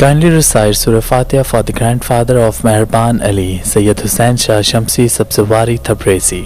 Kindly recite Surah Fatiha for the grandfather of Meherban Ali, Sayyid Hussain Shah Shamsi Sabzawari Tabrizi.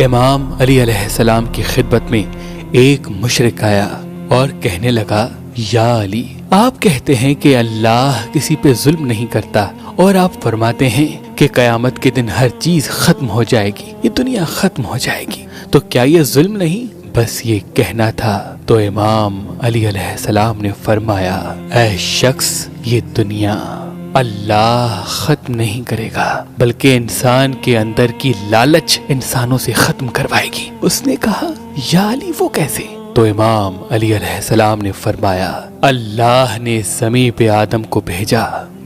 امام علی علیہ السلام کی خدمت میں ایک مشرک آیا اور کہنے لگا، یا علی، آپ کہتے ہیں کہ اللہ کسی پہ ظلم نہیں کرتا، اور آپ فرماتے ہیں کہ قیامت کے دن ہر چیز ختم ہو جائے گی، یہ دنیا ختم ہو جائے گی، تو کیا یہ ظلم نہیں؟ بس یہ کہنا تھا۔ تو امام علی علیہ السلام نے فرمایا، اے شخص، یہ دنیا اللہ ختم نہیں کرے گا، بلکہ انسان کے اندر کی لالچ انسانوں سے ختم کروائے گی۔ اس نے کہا، یا علی، وہ کیسے؟ تو امام علی علیہ السلام نے فرمایا، اللہ نے زمین پہ آدم کو بھیجا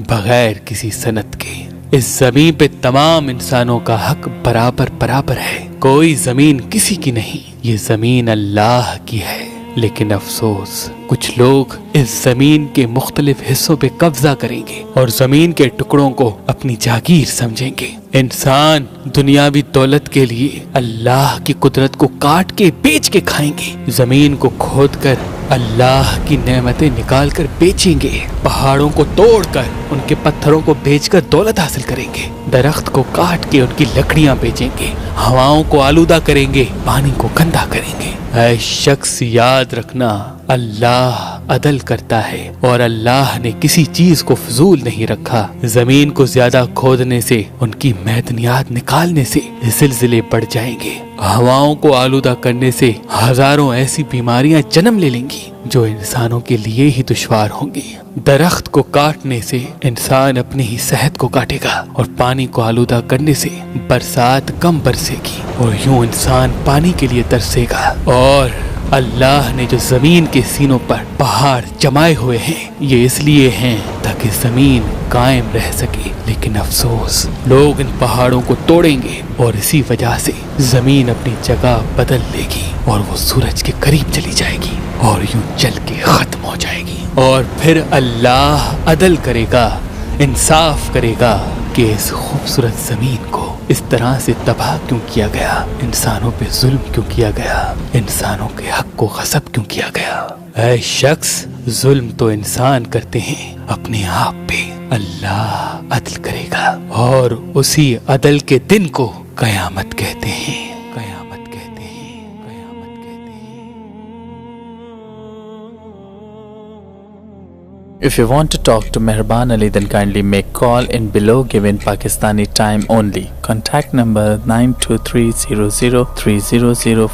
بغیر کسی سند کے۔ اس زمین پہ تمام انسانوں کا حق برابر ہے، کوئی زمین کسی کی نہیں، یہ زمین اللہ کی ہے۔ لیکن افسوس، کچھ لوگ اس زمین کے مختلف حصوں پہ قبضہ کریں گے اور زمین کے ٹکڑوں کو اپنی جاگیر سمجھیں گے۔ انسان دنیاوی دولت کے لیے اللہ کی قدرت کو کاٹ کے بیچ کے کھائیں گے، زمین کو کھود کر اللہ کی نعمتیں نکال کر بیچیں گے، پہاڑوں کو توڑ کر ان کے پتھروں کو بیچ کر دولت حاصل کریں گے، درخت کو کاٹ کے ان کی لکڑیاں بیچیں گے، ہواؤں کو آلودہ کریں گے، پانی کو گندا کریں گے۔ اے شخص، یاد رکھنا، اللہ عدل کرتا ہے اور اللہ نے کسی چیز کو فضول نہیں رکھا۔ زمین کو زیادہ کھودنے سے، ان کی معدنیات نکالنے سے زلزلے بڑھ جائیں گے، ہواؤں کو آلودہ کرنے سے ہزاروں ایسی بیماریاں جنم لے لیں گی جو انسانوں کے لیے ہی دشوار ہوں گی، درخت کو کاٹنے سے انسان اپنی ہی صحت کو کاٹے گا، اور پانی کو آلودہ کرنے سے برسات کم برسے گی، اور یوں انسان پانی کے لیے ترسے گا۔ اور اللہ نے جو زمین کے سینوں پر پہاڑ جمائے ہوئے ہیں، یہ اس لیے ہیں تاکہ زمین قائم رہ سکے، لیکن افسوس، لوگ ان پہاڑوں کو توڑیں گے اور اسی وجہ سے زمین اپنی جگہ بدل لے گی اور وہ سورج کے قریب چلی جائے گی اور یوں چل کے ختم ہو جائے گی۔ اور پھر اللہ عدل کرے گا، انصاف کرے گا کہ اس خوبصورت زمین کو اس طرح سے تباہ کیوں کیا گیا، انسانوں پہ ظلم کیوں کیا گیا، انسانوں کے حق کو غصب کیوں کیا گیا۔ اے شخص، ظلم تو انسان کرتے ہیں اپنے آپ پہ، اللہ عدل کرے گا، اور اسی عدل کے دن کو قیامت کہتے ہیں۔ If you want to talk to Meherban Ali, then kindly make call in below given Pakistani time only. Contact number 9230030045.